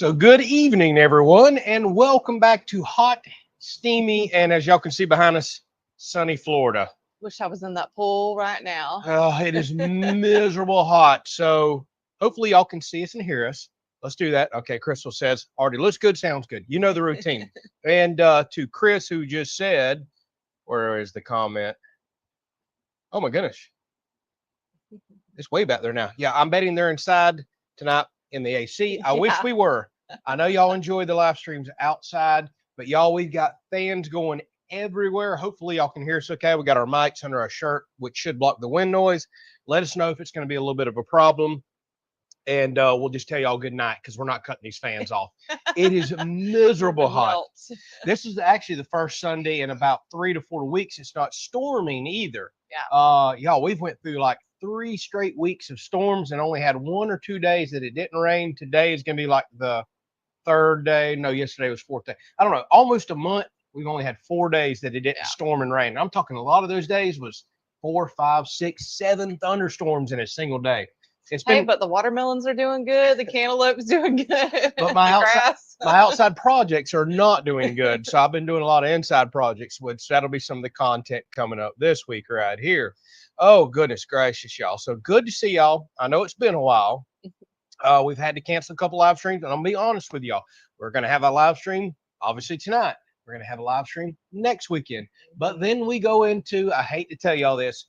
So good evening, everyone, and welcome back to hot, steamy, and as y'all can see behind us, sunny Florida. Wish I was in that pool right now. It is miserable hot. So hopefully y'all can see us and hear us. Let's do that. Okay, Crystal says, already looks good, sounds good. You know the routine. And to Chris, who just said, where is the comment? Oh my goodness. It's way back there now. Yeah, I'm betting they're inside tonight in the AC. I wish we were. I know y'all enjoy the live streams outside, but y'all, we've got fans going everywhere. Hopefully y'all can hear us okay. We got our mics under our shirt, which should block the wind noise. Let us know if it's going to be a little bit of a problem. And we'll just tell y'all good night because we're not cutting these fans off. It is miserable hot. This is actually the first Sunday in about 3 to 4 weeks. It's not storming either. Yeah. Y'all, we've went through like 3 straight weeks of storms and only had 1 or 2 days that it didn't rain. Today is going to be like the third day. No, yesterday was fourth day. I don't know. Almost a month. We've only had 4 days that it didn't storm and rain. I'm talking a lot of those days was 4, 5, 6, 7 thunderstorms in a single day. But the watermelons are doing good. The cantaloupe's doing good. But my outside projects are not doing good. So I've been doing a lot of inside projects, which that'll be some of the content coming up this week right here. Oh, goodness gracious, y'all. So good to see y'all. I know it's been a while. We've had to cancel a couple live streams, and I'm going to be honest with y'all. We're going to have a live stream, obviously, tonight. We're going to have a live stream next weekend. But then we go into, I hate to tell y'all this,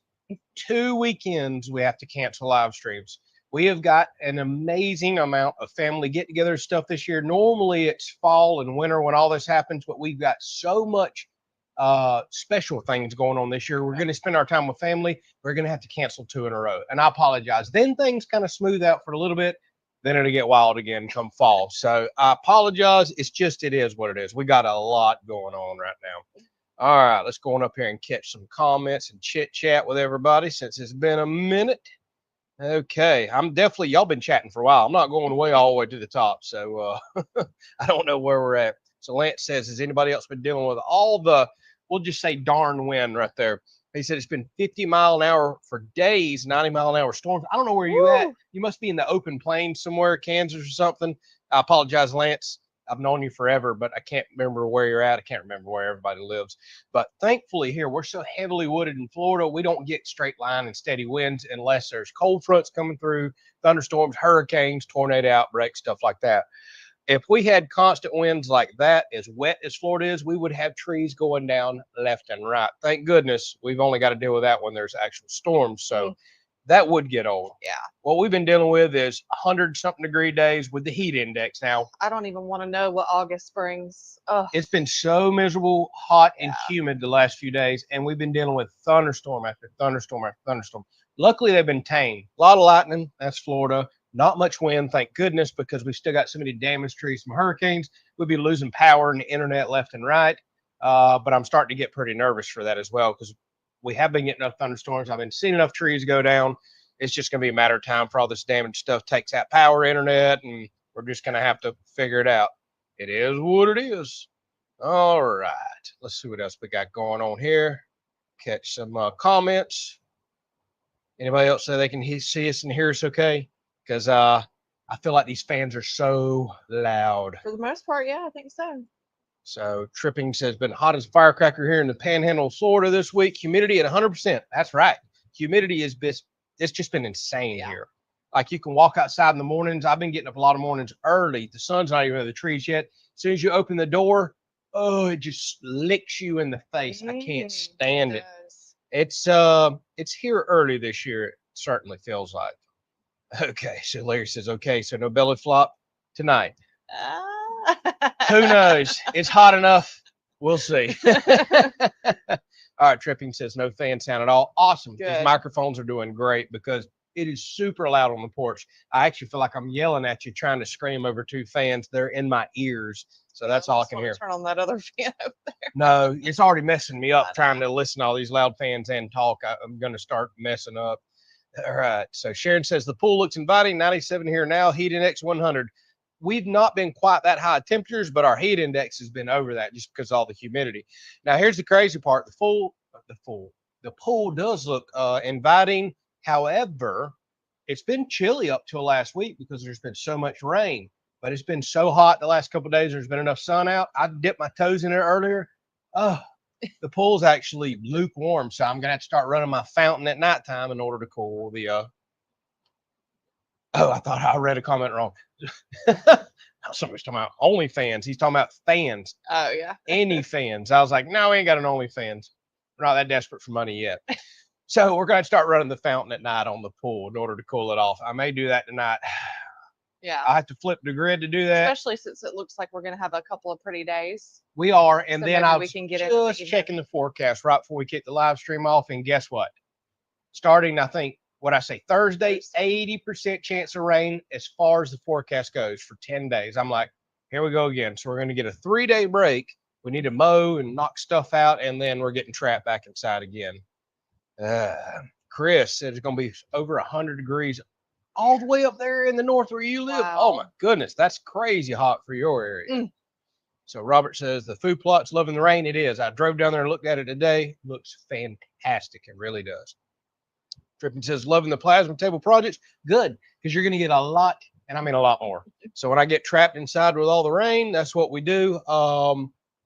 2 weekends we have to cancel live streams. We have got an amazing amount of family get-together stuff this year. Normally it's fall and winter when all this happens, but we've got so much special things going on this year. We're going to spend our time with family. We're going to have to cancel 2 in a row. And I apologize. Then things kind of smooth out for a little bit. Then it'll get wild again come fall. So I apologize. It's just, it is what it is. We got a lot going on right now. All right, let's go on up here and catch some comments and chit chat with everybody since it's been a minute. Okay, I'm definitely, y'all been chatting for a while. I'm not going away all the way to the top, so I don't know where we're at. So Lance says, has anybody else been dealing with all the, we'll just say darn wind right there. He said it's been 50 mile an hour for days, 90 mile an hour storms. I don't know where you at. You must be in the open plains somewhere, Kansas or something. I apologize, Lance. I've known you forever, but I can't remember where you're at. I can't remember where everybody lives. But thankfully here, we're so heavily wooded in Florida, we don't get straight line and steady winds unless there's cold fronts coming through, thunderstorms, hurricanes, tornado outbreaks, stuff like that. If we had constant winds like that, as wet as Florida is, we would have trees going down left and right. Thank goodness we've only got to deal with that when there's actual storms. So that would get old. Yeah. What we've been dealing with is 100-something degree days with the heat index now. I don't even want to know what August brings. It's been so miserable, hot, and humid the last few days, and we've been dealing with thunderstorm after thunderstorm after thunderstorm. Luckily, they've been tame. A lot of lightning. That's Florida. Not much wind, thank goodness, because we've still got so many damaged trees from hurricanes. We'd be losing power and the internet left and right. But I'm starting to get pretty nervous for that as well, because we have been getting enough thunderstorms. I've been seeing enough trees go down. It's just going to be a matter of time for all this damaged stuff takes out power, internet, and we're just going to have to figure it out. It is what it is. All right. Let's see what else we got going on here. Catch some comments. Anybody else say they can see us and hear us okay? Because I feel like these fans are so loud. For the most part, yeah, I think so. So Tripping says, been hot as a firecracker here in the Panhandle of Florida this week. Humidity at 100%. That's right. Humidity is it's just been insane here. Like you can walk outside in the mornings. I've been getting up a lot of mornings early. The sun's not even over the trees yet. As soon as you open the door, oh, it just licks you in the face. I can't stand it. It's here early this year. It certainly feels like. Okay, so Larry says, okay, so no belly flop tonight. Who knows? It's hot enough. We'll see. All right, Tripping says no fan sound at all. Awesome. Good. These microphones are doing great because it is super loud on the porch. I actually feel like I'm yelling at you, trying to scream over 2 fans. They're in my ears, so that's all I can hear. Turn on that other fan up there. No, it's already messing me up trying to listen to all these loud fans and talk. I'm going to start messing up. All right. So Sharon says the pool looks inviting. 97 here now. Heat index 100. We've not been quite that high temperatures, but our heat index has been over that just because of all the humidity. Now, here's the crazy part. The pool does look inviting. However, it's been chilly up till last week because there's been so much rain. but it's been so hot the last couple of days. There's been enough sun out. I dipped my toes in it earlier. Oh, the pool's actually lukewarm, so I'm gonna have to start running my fountain at nighttime in order to cool the. Oh, I thought I read a comment wrong. Somebody's talking about OnlyFans. He's talking about fans. Oh yeah. Any fans. I was like, no, we ain't got an OnlyFans. We're not that desperate for money yet. So we're going to start running the fountain at night on the pool in order to cool it off. I may do that tonight. Yeah. I have to flip the grid to do that. Especially since it looks like we're going to have a couple of pretty days. We are. And So then maybe I we was can get it just checking the forecast right before we kick the live stream off. And guess what? Starting, I think, what I say, Thursday, 80% chance of rain as far as the forecast goes for 10 days. I'm like, here we go again. So we're going to get a 3-day break. We need to mow and knock stuff out, and then we're getting trapped back inside again. Chris said it's going to be over 100 degrees all the way up there in the north where you live. Wow. Oh, my goodness. That's crazy hot for your area. So Robert says the food plot's loving the rain. It is. I drove down there and looked at it today. Looks fantastic. It really does. Trippin says, loving the plasma table projects. Good, because you're going to get a lot, and I mean a lot more. So when I get trapped inside with all the rain, that's what we do.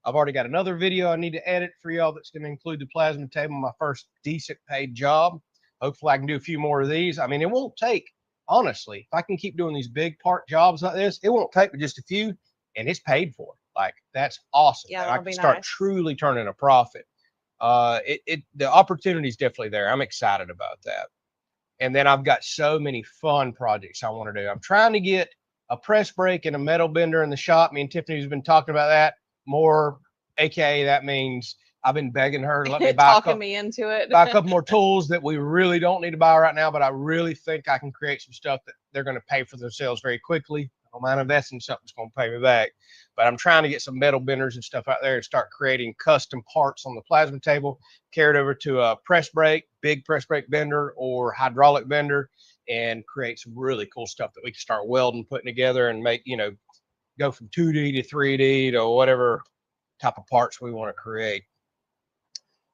I've already got another video I need to edit for y'all that's going to include the plasma table, my first decent paid job. Hopefully I can do a few more of these. I mean, it won't take, honestly, if I can keep doing these big part jobs like this, it won't take but just a few, and it's paid for. Like, that's awesome. Yeah, and I that'll can be start nice. truly turning a profit. The opportunity is definitely there. I'm excited about that. And then I've got so many fun projects I want to do. I'm trying to get a press brake and a metal bender in the shop. Me and Tiffany's been talking about that more, aka that means I've been begging her to let me buy Talking me into it. buy a couple more tools that we really don't need to buy right now, but I really think I can create some stuff that they're going to pay for themselves very quickly. I don't mind investing in something that's going to pay me back. But I'm trying to get some metal benders and stuff out there and start creating custom parts on the plasma table, carry it over to a press brake, big press brake bender or hydraulic bender, and create some really cool stuff that we can start welding, putting together, and make, go from 2D to 3D to whatever type of parts we want to create.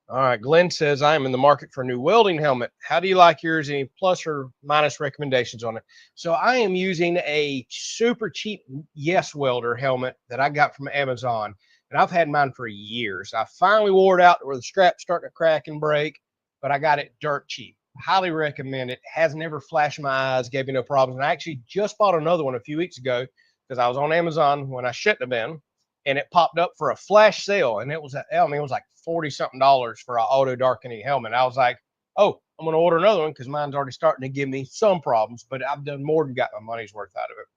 All right, Glenn says, I am in the market for a new welding helmet. How do you like yours? Any plus or minus recommendations on it? So I am using a super cheap Yes Welder helmet that I got from Amazon, and I've had mine for years. I finally wore it out to where the strap's starting to crack and break, but I got it dirt cheap. Highly recommend it. Has never flashed my eyes, gave me no problems. And I actually just bought another one a few weeks ago because I was on Amazon when I shouldn't have been, and it popped up for a flash sale, and it was like $40-something for an auto darkening helmet. I was like, oh, I'm going to order another one because mine's already starting to give me some problems, but I've done more than got my money's worth out of it.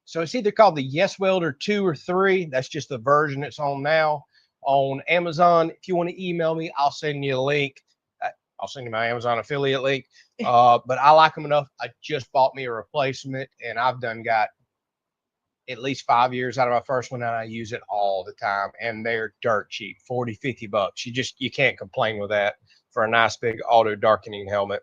So it's either called the Yes Welder 2 or 3. That's just the version it's on now on Amazon. If you want to email me, I'll send you a link. I'll send you my Amazon affiliate link. But I like them enough. I just bought me a replacement, and I've got at least 5 years out of my first one, and I use it all the time, and they're dirt cheap, $40-$50. You can't complain with that for a nice big auto darkening helmet.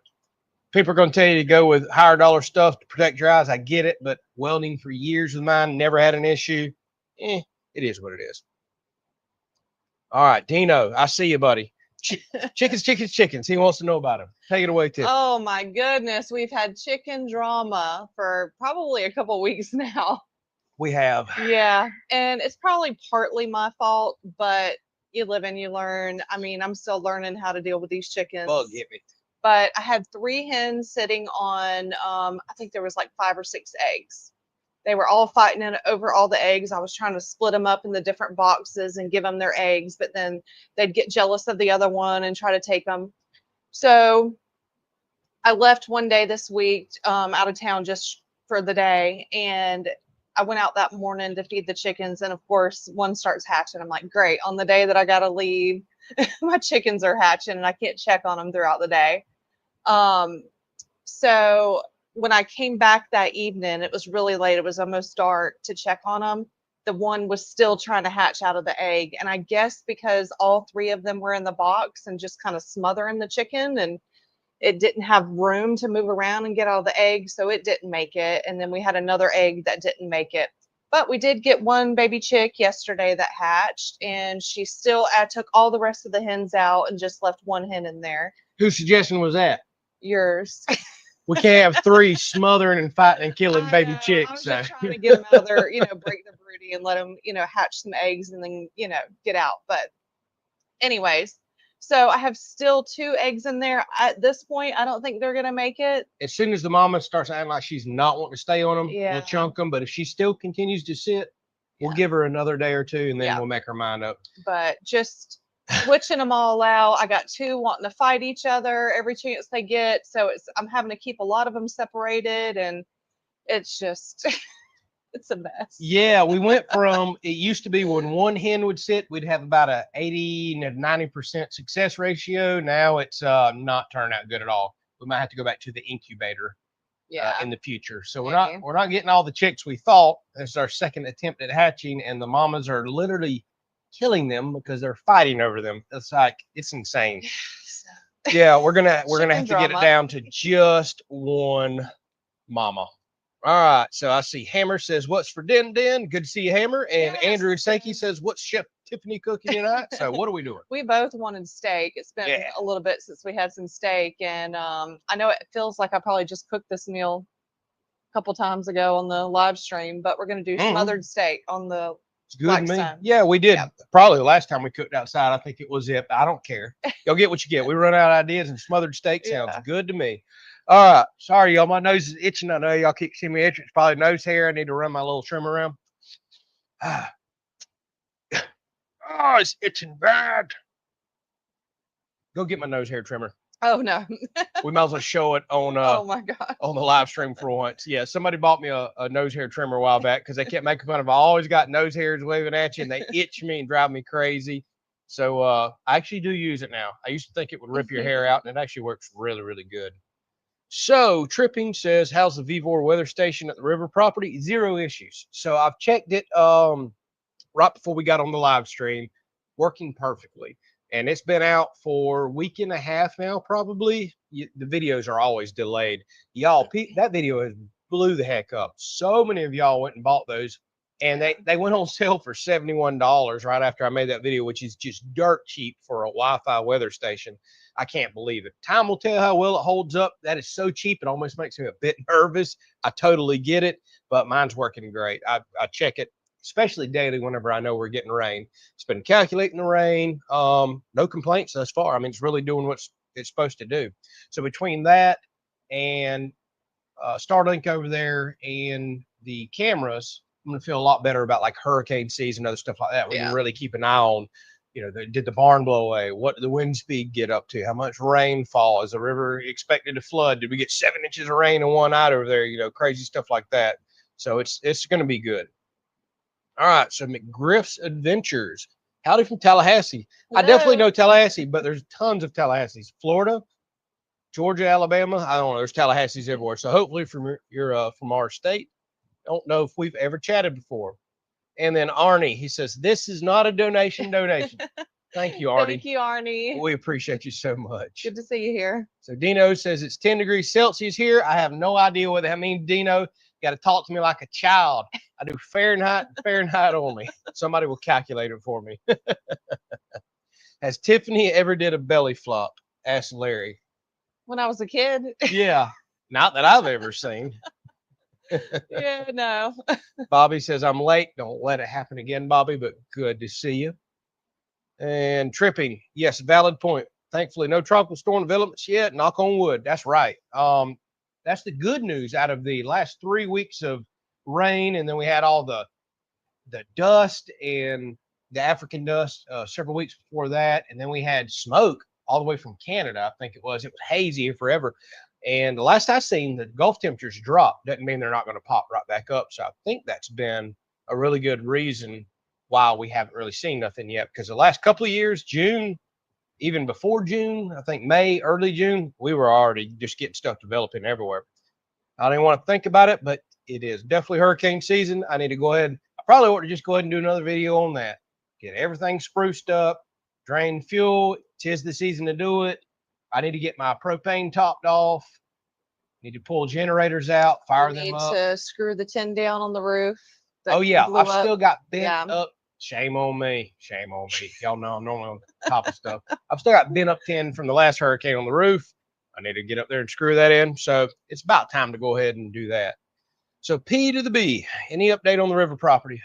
People are going to tell you to go with higher dollar stuff to protect your eyes. I get it, but welding for years with mine, never had an issue. It is what it is. All right, Dino, I see you, buddy. Chickens. He wants to know about them. Take it away, Tiff. Oh my goodness, we've had chicken drama for probably a couple weeks now. We have. Yeah, and it's probably partly my fault, but you live and you learn. I mean, I'm still learning how to deal with these chickens. Bug hit me. But I had 3 hens sitting on, I think there was like 5 or 6 eggs. They were all fighting over all the eggs. I was trying to split them up in the different boxes and give them their eggs, but then they'd get jealous of the other one and try to take them. So I left one day this week out of town just for the day, and I went out that morning to feed the chickens, and of course one starts hatching. I'm like, great, on the day that I gotta leave, my chickens are hatching and I can't check on them throughout the day. So when I came back that evening, it was really late, it was almost dark, to check on them. The one was still trying to hatch out of the egg, and I guess because all 3 of them were in the box and just kind of smothering the chicken, and it didn't have room to move around and get all the eggs, so it didn't make it. And then we had another egg that didn't make it. But we did get one baby chick yesterday that hatched, and I took all the rest of the hens out and just left one hen in there. Whose suggestion was that? Yours. we can't have 3 smothering and fighting and killing I baby know, I chicks. was So. just trying to get them out of their, break the broody and let them, hatch some eggs and then, get out. But anyways, so I have still 2 eggs in there. At this point, I don't think they're gonna make it. As soon as the mama starts acting like she's not wanting to stay on them, Yeah. we'll chunk them. But if she still continues to sit, we'll Yeah. give her another day or 2, and then Yeah. we'll make her mind up. But just switching them all out. I got 2 wanting to fight each other every chance they get. So I'm having to keep a lot of them separated, and it's just it's a mess. Yeah, we went from, it used to be when one hen would sit, we'd have about a 80 to 90% success ratio. Now it's not turning out good at all. We might have to go back to the incubator in the future. So we're not getting all the chicks we thought. It's our second attempt at hatching, and the mamas are literally killing them because they're fighting over them. It's like, it's insane. Yeah, we're gonna have to get it down to just one mama. All right, so I see Hammer says, "What's for Den?" Good to see you, Hammer. And Yes. Andrew Sankey says, "What's Chef Tiffany cooking tonight?" So what are we doing? We both wanted steak. It's been a little bit since we had some steak, and I know it feels like I probably just cooked this meal a couple times ago on the live stream, but we're gonna do smothered steak on the It's good to me. Blackstone. Yeah, we did. Yeah. Probably the last time we cooked outside, I think it was it. I don't care. Y'all get what you get. We run out of ideas, and smothered steak sounds good to me. All right. Sorry, y'all. My nose is itching. I know y'all keep seeing me itching. It's probably nose hair. I need to run my little trim around. Oh, it's itching bad. Go get my nose hair trimmer. Oh no. We might as well show it on Oh my god. on the live stream for once. Yeah, somebody bought me a nose hair trimmer a while back because they kept making fun of I always got nose hairs waving at you and they itch me and drive me crazy. So I actually do use it now. I used to think it would rip your hair out, and it actually works really, really good. So Tripping says, "How's the Vivor weather station at the river property?" 0 issues. So I've checked it right before we got on the live stream, working perfectly. And it's been out for a week and a half now, probably. The videos are always delayed. Y'all, that video has blew the heck up. So many of y'all went and bought those, and they went on sale for $71 right after I made that video, which is just dirt cheap for a Wi-Fi weather station. I can't believe it. Time will tell how well it holds up. That is so cheap, it almost makes me a bit nervous. I totally get it, but mine's working great. I check it, especially daily whenever I know we're getting rain. It's been calculating the rain. No complaints thus far. I mean, it's really doing what it's supposed to do. So between that and Starlink over there and the cameras, I'm gonna feel a lot better about like hurricane season and other stuff like that. We can really keep an eye on, did the barn blow away? What did the wind speed get up to? How much rainfall? Is the river expected to flood? Did we get 7 inches of rain in one night over there? Crazy stuff like that. So it's going to be good. All right. So McGriff's Adventures. Howdy from Tallahassee. Hello. I definitely know Tallahassee, but there's tons of Tallahassees. Florida, Georgia, Alabama. I don't know. There's Tallahassees everywhere. So hopefully you're from our state. Don't know if we've ever chatted before. And then Arnie, he says, "This is not a donation. Thank you, Arnie. Thank you, Arnie. We appreciate you so much. Good to see you here. So Dino says it's 10 degrees Celsius here. I have no idea what that means, Dino. You got to talk to me like a child. I do Fahrenheit only. Somebody will calculate it for me. Has Tiffany ever did a belly flop? Asked Larry. When I was a kid? Yeah, not that I've ever seen. Yeah, no. Bobby says, "I'm late. Don't let it happen again, Bobby, but good to see you." And Tripping, yes, valid point. Thankfully, no tropical storm developments yet. Knock on wood. That's right. That's the good news out of the last 3 weeks of rain, and then we had all the dust and the African dust several weeks before that, and then we had smoke all the way from Canada. I think it was hazy here forever. And the last I seen, the Gulf temperatures dropped. Doesn't mean they're not going to pop right back up. So I think that's been a really good reason why we haven't really seen nothing yet. Because the last couple of years, June, even before June, I think May, early June, we were already just getting stuff developing everywhere. I didn't want to think about it, but it is definitely hurricane season. I need to go ahead. I probably ought to just go ahead and do another video on that. Get everything spruced up, drain fuel. 'Tis the season to do it. I need to get my propane topped off. Need to pull generators out, fire them up. Need to screw the tin down on the roof. Oh yeah, I've still got bent Yeah. up. Shame on me. Y'all know I'm normally on top of stuff. I've still got bent up tin from the last hurricane on the roof. I need to get up there and screw that in. So it's about time to go ahead and do that. So P to the B, any update on the river property?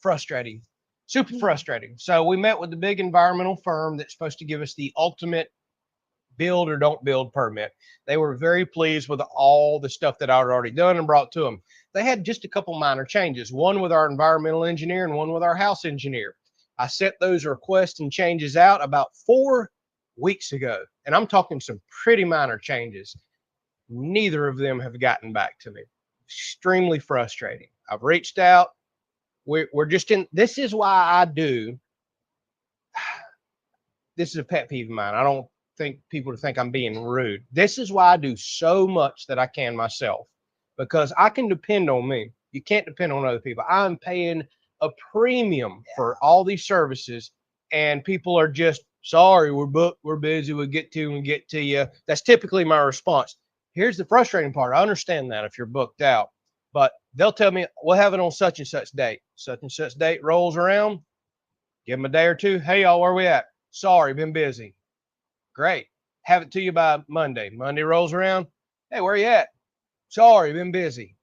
Frustrating, super frustrating. So we met with the big environmental firm that's supposed to give us the ultimate build or don't build permit. They were very pleased with all the stuff that I had already done and brought to them. They had just a couple minor changes, one with our environmental engineer and one with our house engineer. I sent those requests and changes out about 4 weeks ago, and I'm talking some pretty minor changes. Neither of them have gotten back to me. Extremely frustrating. I've reached out. We're just in, this is why I do, this is a pet peeve of mine. I don't think people to think I'm being rude. This is why I do so much that I can myself, because I can depend on me. You can't depend on other people. I'm paying a premium for all these services, and people are just sorry, we're booked, we're busy, we'll get to you. That's typically my response. Here's the frustrating part. I understand that if you're booked out, but they'll tell me we'll have it on such and such date. Such and such date rolls around, give them a day or two. Hey y'all, where we at? Sorry, been busy. Great. Have it to you by Monday. Monday rolls around. Hey, where you at? Sorry, been busy.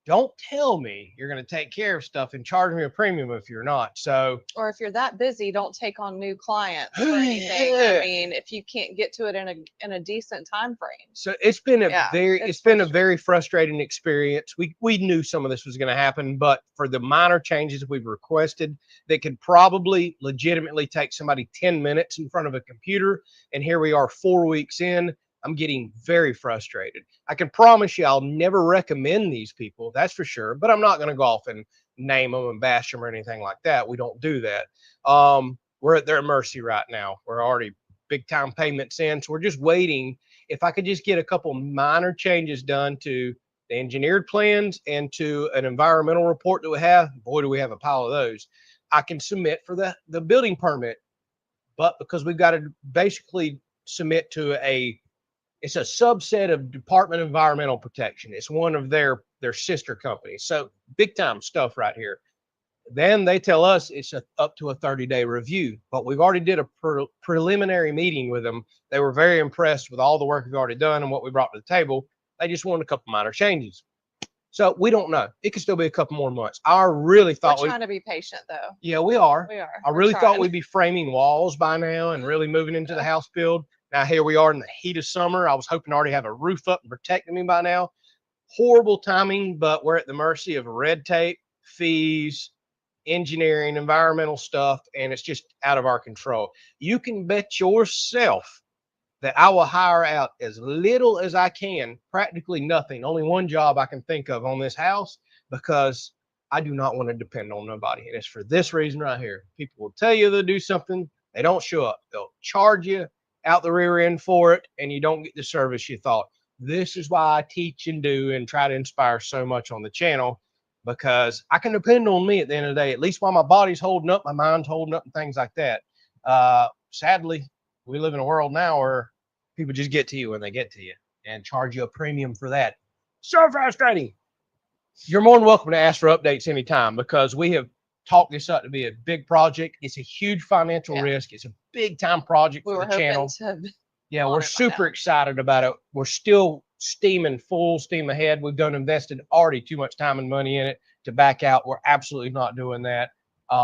Don't tell me you're going to take care of stuff and charge me a premium if you're not. So, or if you're that busy, don't take on new clients or anything. I mean, if you can't get to it in a decent time frame. So it's been a it's been a very frustrating experience. We knew some of this was going to happen, but for the minor changes we've requested that could probably legitimately take somebody 10 minutes in front of a computer, and here we are 4 weeks in, I'm getting very frustrated. I can promise you I'll never recommend these people, that's for sure, but I'm not going to go off and name them and bash them or anything like that. We don't do that. We're at their mercy right now. We're already big time payments in, so we're just waiting. If I could just get a couple minor changes done to the engineered plans and to an environmental report that we have, boy, do we have a pile of those, I can submit for the building permit. But because we've got to basically submit to it's a subset of Department of Environmental Protection. It's one of their sister companies. So big time stuff right here. Then they tell us it's up to a 30-day review, but we've already did a preliminary meeting with them. They were very impressed with all the work we've already done and what we brought to the table. They just wanted a couple minor changes. So we don't know. It could still be a couple more months. I really thought we're trying to be patient, though. Yeah, we are. We are. I really thought we'd be framing walls by now and really moving into the house build. Now here we are in the heat of summer. I was hoping to already have a roof up and protecting me by now. Horrible timing, but we're at the mercy of red tape, fees, engineering, environmental stuff, and it's just out of our control. You can bet yourself that I will hire out as little as I can, practically nothing, only one job I can think of on this house, because I do not want to depend on nobody. And it's for this reason right here. People will tell you they'll do something, they don't show up. They'll charge you out the rear end for it, and you don't get the service you thought. This is why I teach and do and try to inspire so much on the channel, because I can depend on me at the end of the day, at least while my body's holding up, my mind's holding up and things like that. Sadly, we live in a world now where people just get to you when they get to you and charge you a premium for that. So frustrating. You're more than welcome to ask for updates anytime, because we have talked this up to be a big project. It's a huge financial risk. It's a big time project for the channel. Yeah, we're super excited about it. We're still steaming, full steam ahead. We've invested already too much time and money in it to back out. We're absolutely not doing that.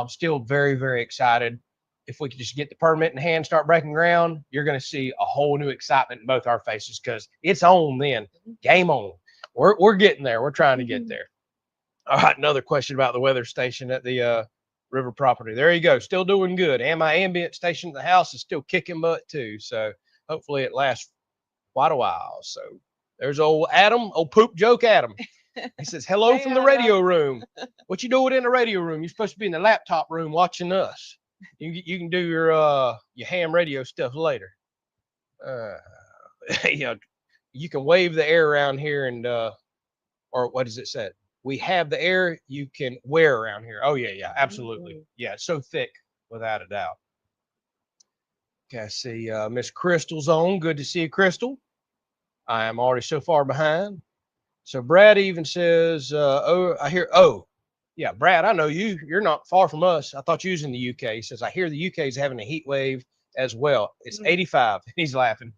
Still very, very excited. If we could just get the permit in hand, start breaking ground, you're going to see a whole new excitement in both our faces, because it's on then. Game on. We're getting there. We're trying to get there. All right, another question about the weather station at the river property. There you go. Still doing good. And my ambient station at the house is still kicking butt too. So hopefully it lasts quite a while. So there's old Adam, old poop joke Adam. He says, hello from the radio room. What you doing in the radio room? You're supposed to be in the laptop room watching us. You can do your ham radio stuff later. You know, you can wave the air around here and or what does it say? We have the air you can wear around here. Oh yeah, absolutely. Yeah, it's so thick without a doubt. Okay, I see Miss Crystal's on. Good to see you, Crystal. I am already so far behind. So Brad even says, yeah, Brad, I know you. You're not far from us. I thought you was in the UK. He says, I hear the UK is having a heat wave as well. It's Mm. 85. He's laughing.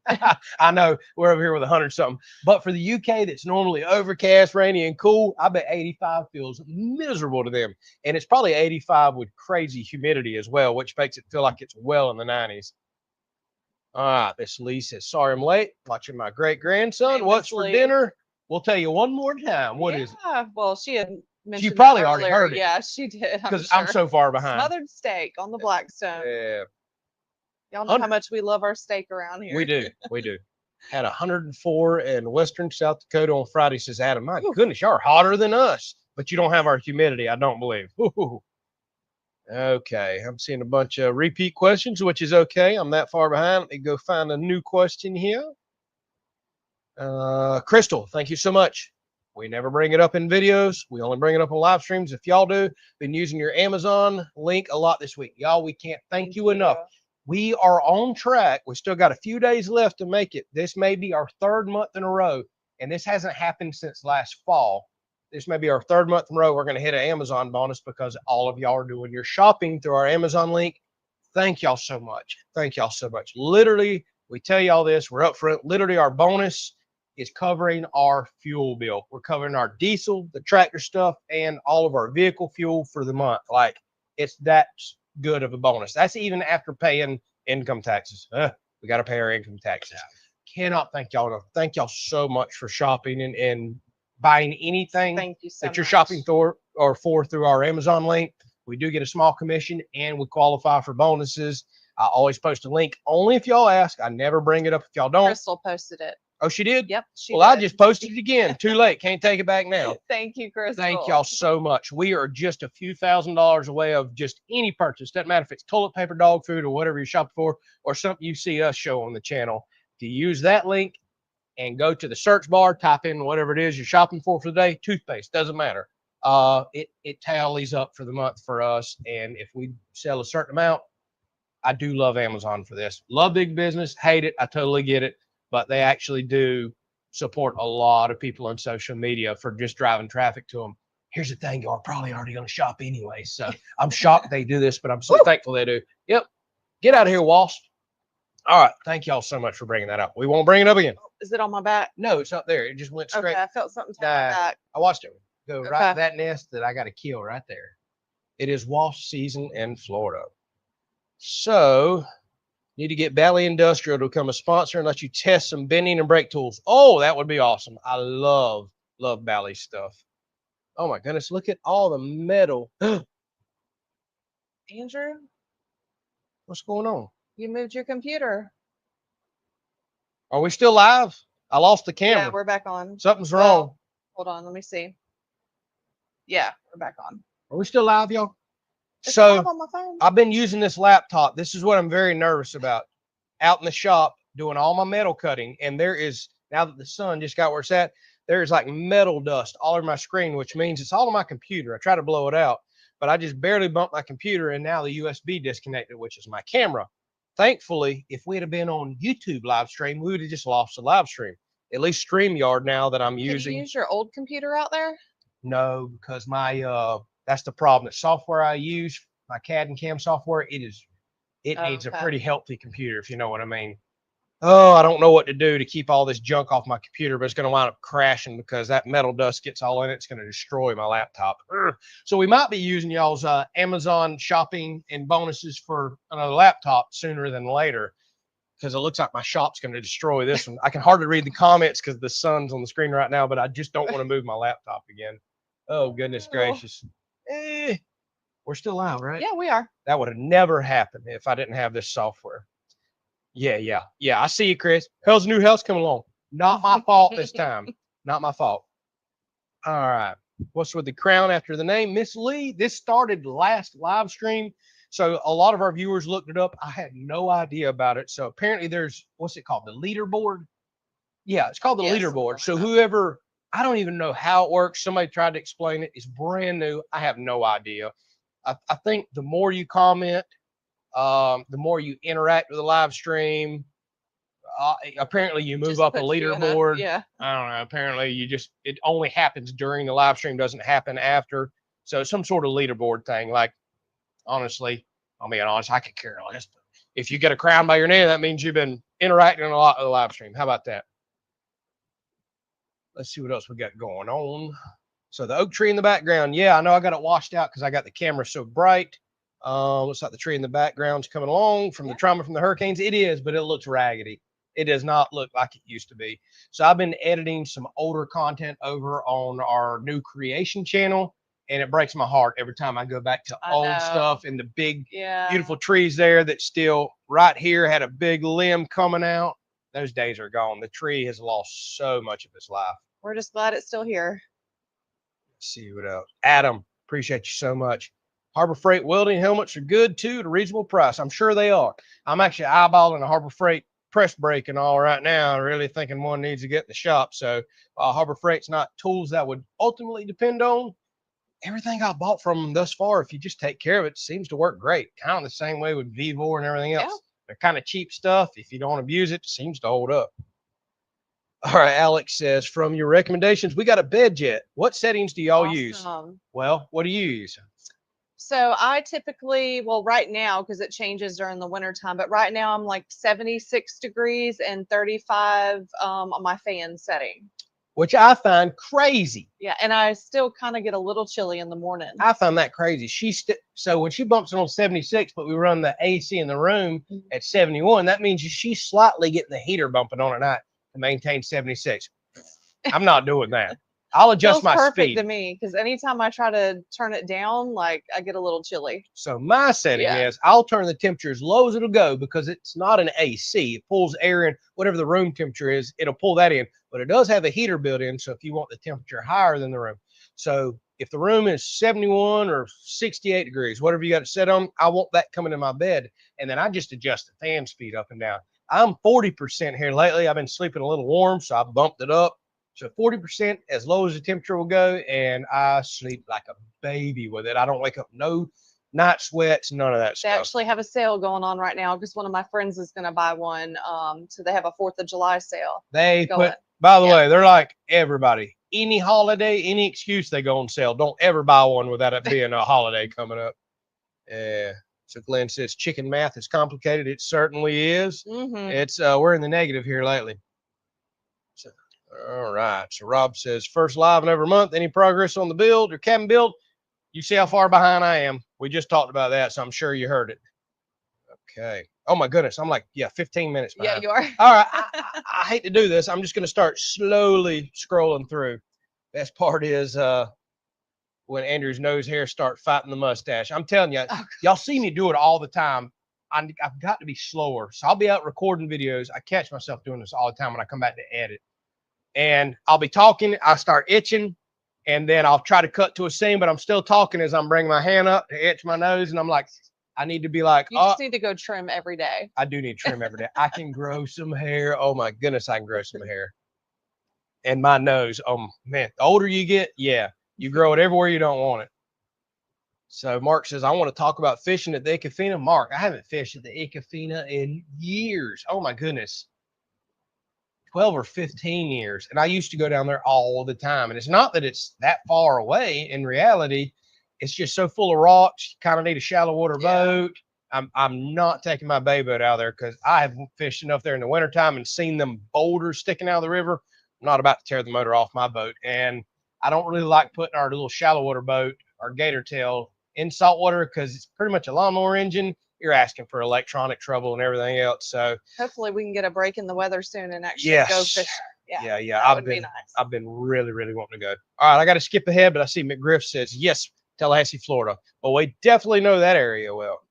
I know we're over here with 100 something, but for the UK that's normally overcast, rainy, and cool, I bet 85 feels miserable to them. And it's probably 85 with crazy humidity as well, which makes it feel like it's well in the 90s. All right, Miss Lee says, sorry I'm late. Watching my great grandson. Hey, What's Miss for Lee. dinner? We'll tell you one more time. What yeah. is it? Well, she had mentioned probably that already earlier. heard it. Yeah, she did. I'm Because sure. I'm so far behind. Smothered steak on the Blackstone. Yeah, Y'all know how much we love our steak around here. we do. We do. Had 104 in Western South Dakota on Friday. Says Adam, my Ooh. goodness, y'all are hotter than us, but you don't have our humidity. I don't believe. Ooh. Okay, I'm seeing a bunch of repeat questions, which is okay. I'm that far behind. Let me go find a new question here. Crystal, thank you so much. We never bring it up in videos. We only bring it up on live streams. If y'all do, been using your Amazon link a lot this week. Y'all, we can't thank you enough. We are on track. We still got a few days left to make it. This may be our 3rd month in a row, and this hasn't happened since last fall. This may be our 3rd month in a row. We're going to hit an Amazon bonus because all of y'all are doing your shopping through our Amazon link. Thank y'all so much. Thank y'all so much. Literally, we tell y'all this. We're up front. Literally, our bonus is covering our fuel bill. We're covering our diesel, the tractor stuff, and all of our vehicle fuel for the month. Like, it's that good of a bonus. That's even after paying income taxes. We got to pay our income taxes. Cannot thank y'all enough. Thank y'all so much for shopping and buying anything that you're shopping for or for through our Amazon link. We do get a small commission and we qualify for bonuses. I always post a link only if y'all ask. I never bring it up if y'all don't. Crystal posted it. Oh, she did? Yep. Well, I just posted it again. Too late. Can't take it back now. Thank you, Crystal. Thank y'all so much. We are just a few $1,000s away of just any purchase. Doesn't matter if it's toilet paper, dog food, or whatever you're shopping for, or something you see us show on the channel. If you use that link and go to the search bar, type in whatever it is you're shopping for the day, toothpaste, doesn't matter. It tallies up for the month for us. And if we sell a certain amount, I do love Amazon for this. Love big business, hate it. I totally get it. But they actually do support a lot of people on social media for just driving traffic to them. Here's the thing, y'all are probably already going to shop anyway. So I'm shocked they do this, but I'm so thankful they do. Yep. Get out of here, Wasp. All right. Thank y'all so much for bringing that up. We won't bring it up again. Is it on my back? No, it's up there. It just went straight. Okay, I felt something on my back. I watched it go right to that nest that I got to kill right there. It is wasp season in Florida. So need to get Bally Industrial to become a sponsor and let you test some bending and brake tools. Oh, that would be awesome. I love Bally stuff. Oh my goodness, look at all the metal. Andrew, what's going on? You moved your computer. Are we still live? I lost the camera. Yeah, we're back on. Something's wrong. Hold on, let me see. Yeah, we're back on. Are we still live, y'all? It's So live on my phone. I've been using this laptop. This is what I'm very nervous about. Out in the shop doing all my metal cutting, and there is, now that the sun just got where it's at, there's like metal dust all over my screen, which means it's all on my computer. I try to blow it out, but I just barely bumped my computer, and now the USB disconnected, which is my camera. Thankfully, if we'd have been on YouTube live stream, we would have just lost the live stream. At least StreamYard now that I'm using. Can you use your old computer out there? No, because my that's the problem. The software I use, my CAD and CAM software, it needs a pretty healthy computer, if you know what I mean. Oh, I don't know what to do to keep all this junk off my computer, but it's going to wind up crashing because that metal dust gets all in it. It's going to destroy my laptop. So we might be using y'all's Amazon shopping and bonuses for another laptop sooner than later, because it looks like my shop's going to destroy this one. I can hardly read the comments because the sun's on the screen right now, but I just don't want to move my laptop again. Oh, goodness gracious. We're still live, right? Yeah, we are. That would have never happened if I didn't have this software. Yeah. I see you, Chris. How's the new house coming along? Not my fault this time. Not my fault. All right. What's with the crown after the name? Miss Lee, this started last live stream. So a lot of our viewers looked it up. I had no idea about it. So apparently there's, what's it called? The leaderboard? Yeah, it's called the leaderboard. So whoever, I don't even know how it works. Somebody tried to explain it. It's brand new. I have no idea. I think the more you comment, the more you interact with the live stream. Apparently you move up a leaderboard. Yeah. I don't know. Apparently it only happens during the live stream, doesn't happen after. So some sort of leaderboard thing. Like, honestly, I'll be honest, I could care less. If you get a crown by your name, that means you've been interacting a lot with the live stream. How about that? Let's see what else we got going on. So the oak tree in the background, yeah, I know I got it washed out because I got the camera so bright. Looks like the tree in the background's coming along from the trauma from the hurricanes. It is, but it looks raggedy. It does not look like it used to be. So I've been editing some older content over on our new creation channel, and it breaks my heart every time I go back to old stuff and the big, beautiful trees there that still right here had a big limb coming out. Those days are gone. The tree has lost so much of its life. We're just glad it's still here. Let's see what else. Adam, appreciate you so much. Harbor Freight welding helmets are good too at a reasonable price. I'm sure they are. I'm actually eyeballing a Harbor Freight press brake and all right now, really thinking one needs to get in the shop. So Harbor Freight's not tools that would ultimately depend on. Everything I bought from them thus far, if you just take care of it, seems to work great. Kind of the same way with Vivor and everything else. Yeah. They're kind of cheap stuff. If you don't abuse it, it seems to hold up. All right, Alex says, from your recommendations, we got a bed jet. What settings do y'all use? Well, what do you use? So I typically, well, right now, because it changes during the winter time, but right now I'm like 76 degrees and 35 on my fan setting. Which I find crazy. Yeah, and I still kind of get a little chilly in the morning. I find that crazy. So when she bumps it on 76, but we run the AC in the room at 71, that means she's slightly getting the heater bumping on at night to maintain 76. I'm not doing that. I'll adjust my perfect speed. To me, because anytime I try to turn it down, like I get a little chilly. So my setting is I'll turn the temperature as low as it'll go because it's not an AC. It pulls air in, whatever the room temperature is, it'll pull that in. But it does have a heater built in, so if you want the temperature higher than the room. So if the room is 71 or 68 degrees, whatever you got it set on, I want that coming in my bed. And then I just adjust the fan speed up and down. I'm 40% here lately. I've been sleeping a little warm, so I bumped it up. So 40% as low as the temperature will go, and I sleep like a baby with it. I don't wake up, no night sweats, none of that stuff. They actually have a sale going on right now because one of my friends is going to buy one. So they have a 4th of July sale. They put, by the way, they're like everybody. Any holiday, any excuse, they go on sale. Don't ever buy one without it being a holiday coming up. Yeah. So Glenn says chicken math is complicated. It certainly is. It's we're in the negative here lately. So, all right. So Rob says first live in over a month. Any progress on the build or cabin build? You see how far behind I am. We just talked about that, so I'm sure you heard it. Okay. Oh my goodness. I'm like, 15 minutes behind. Yeah, you are. All right. I hate to do this. I'm just going to start slowly scrolling through. Best part is when Andrew's nose hair start fighting the mustache. I'm telling you, y'all see me do it all the time. I've got to be slower. So I'll be out recording videos. I catch myself doing this all the time when I come back to edit. And I'll be talking. I start itching. And then I'll try to cut to a scene, but I'm still talking as I'm bringing my hand up to itch my nose. And I'm like, I need to be like, you just need to go trim every day. I do need to trim every day. I can grow some hair. Oh my goodness, I can grow some hair. And my nose, oh man, the older you get, you grow it everywhere you don't want it. So Mark says, I want to talk about fishing at the Ikefina. Mark, I haven't fished at the Ikefina in years. Oh my goodness. 12 or 15 years. And I used to go down there all the time. And it's not that it's that far away. In reality, it's just so full of rocks. You kind of need a shallow water boat. I'm not taking my bay boat out there because I have fished enough there in the wintertime and seen them boulders sticking out of the river. I'm not about to tear the motor off my boat. And I don't really like putting our little shallow water boat, our gator tail, in salt water because it's pretty much a lawnmower engine. You're asking for electronic trouble and everything else. So hopefully we can get a break in the weather soon and actually go fishing. Yeah. I've been really, really wanting to go. All right, I got to skip ahead, but I see McGriff says yes, Tallahassee, Florida. Well, we definitely know that area well.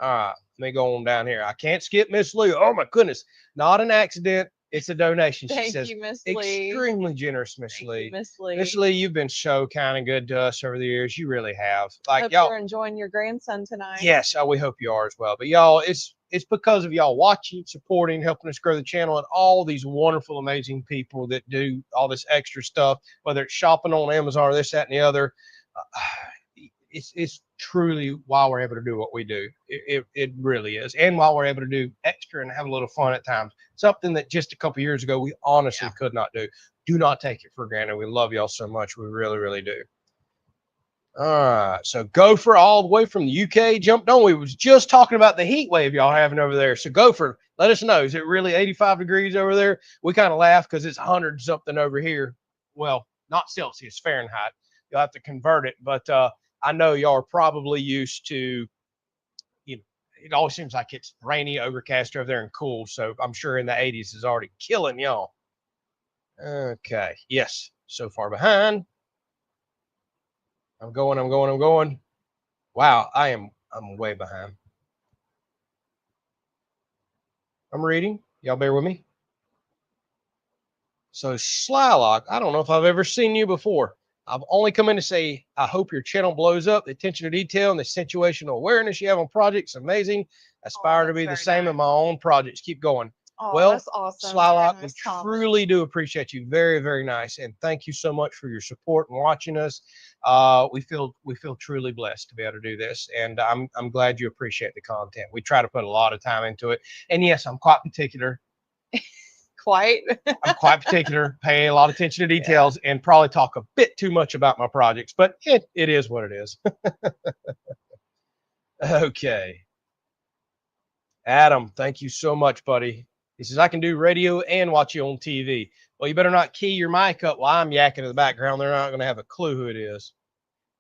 All right, let me go on down here. I can't skip Miss Lee. Oh my goodness, not an accident. It's a donation. She says, you, Miss Lee. Extremely generous, Miss Lee. Miss Lee. Miss Lee, you've been so kind and good to us over the years. You really have. Like hope y'all, you're enjoying your grandson tonight. Yes, we hope you are as well. But y'all, it's because of y'all watching, supporting, helping us grow the channel, and all these wonderful, amazing people that do all this extra stuff, whether it's shopping on Amazon or this, that, and the other. It's truly why we're able to do what we do. It really is. And while we're able to do extra and have a little fun at times, something that just a couple years ago, we honestly could not do. Do not take it for granted. We love y'all so much. We really, really do. All right, so Gopher all the way from the UK jumped on. We was just talking about the heat wave y'all having over there. So Gopher, let us know. Is it really 85 degrees over there? We kind of laugh because it's 100 something over here. Well, not Celsius, Fahrenheit. You'll have to convert it, but I know y'all are probably used to, you know, it always seems like it's rainy, overcast over there and cool. So I'm sure in the 80s is already killing y'all. Okay, yes, so far behind. I'm going. Wow, I'm way behind. I'm reading. Y'all bear with me. So Slylock, I don't know if I've ever seen you before. I've only come in to say, I hope your channel blows up. The attention to detail and the situational awareness you have on projects, amazing. Aspire to be the same in my own projects. Keep going. Oh, that's awesome. Slylock, we truly do appreciate you. Very, very nice. And thank you so much for your support and watching us. We feel truly blessed to be able to do this. And I'm glad you appreciate the content. We try to put a lot of time into it. And yes, I'm quite particular. I'm quite particular, pay a lot of attention to details, and probably talk a bit too much about my projects, but it is what it is. Okay. Adam, thank you so much, buddy. He says, I can do radio and watch you on TV. Well, you better not key your mic up while I'm yakking in the background. They're not going to have a clue who it is.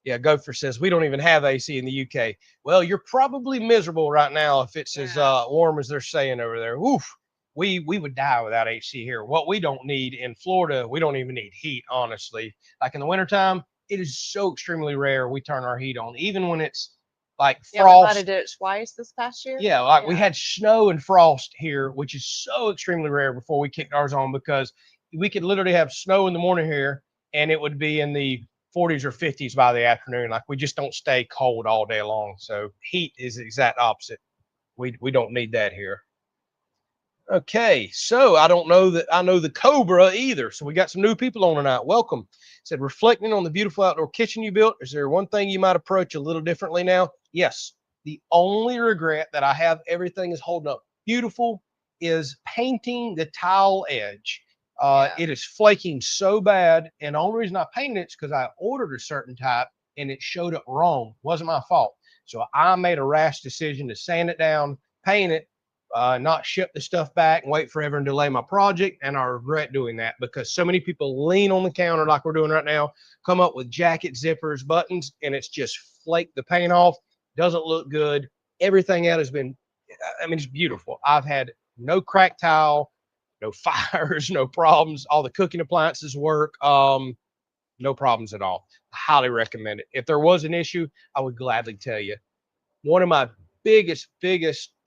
Yeah, Gopher says, we don't even have AC in the UK. Well, you're probably miserable right now if it's as warm as they're saying over there. Oof. We would die without AC here. What we don't need in Florida, we don't even need heat, honestly. Like in the wintertime, it is so extremely rare we turn our heat on, even when it's like frost. Yeah, we might have did it twice this past year. Yeah, like we had snow and frost here, which is so extremely rare before we kicked ours on, because we could literally have snow in the morning here and it would be in the 40s or 50s by the afternoon. Like we just don't stay cold all day long. So heat is the exact opposite. We don't need that here. Okay, so I don't know that I know the Cobra either. So we got some new people on tonight. Welcome. Said, reflecting on the beautiful outdoor kitchen you built, is there one thing you might approach a little differently now? Yes. The only regret that I have, everything is holding up beautiful, is painting the tile edge. It is flaking so bad, and the only reason I painted it is because I ordered a certain type and it showed up wrong. It wasn't my fault. So I made a rash decision to sand it down, paint it, not ship the stuff back and wait forever and delay my project. And I regret doing that because so many people lean on the counter like we're doing right now, come up with jacket zippers, buttons, and it's just flaked the paint off. Doesn't look good. Everything out has been, I mean, it's beautiful. I've had no cracked tile, no fires, no problems. All the cooking appliances work. No problems at all. I highly recommend it. If there was an issue, I would gladly tell you. One of my biggest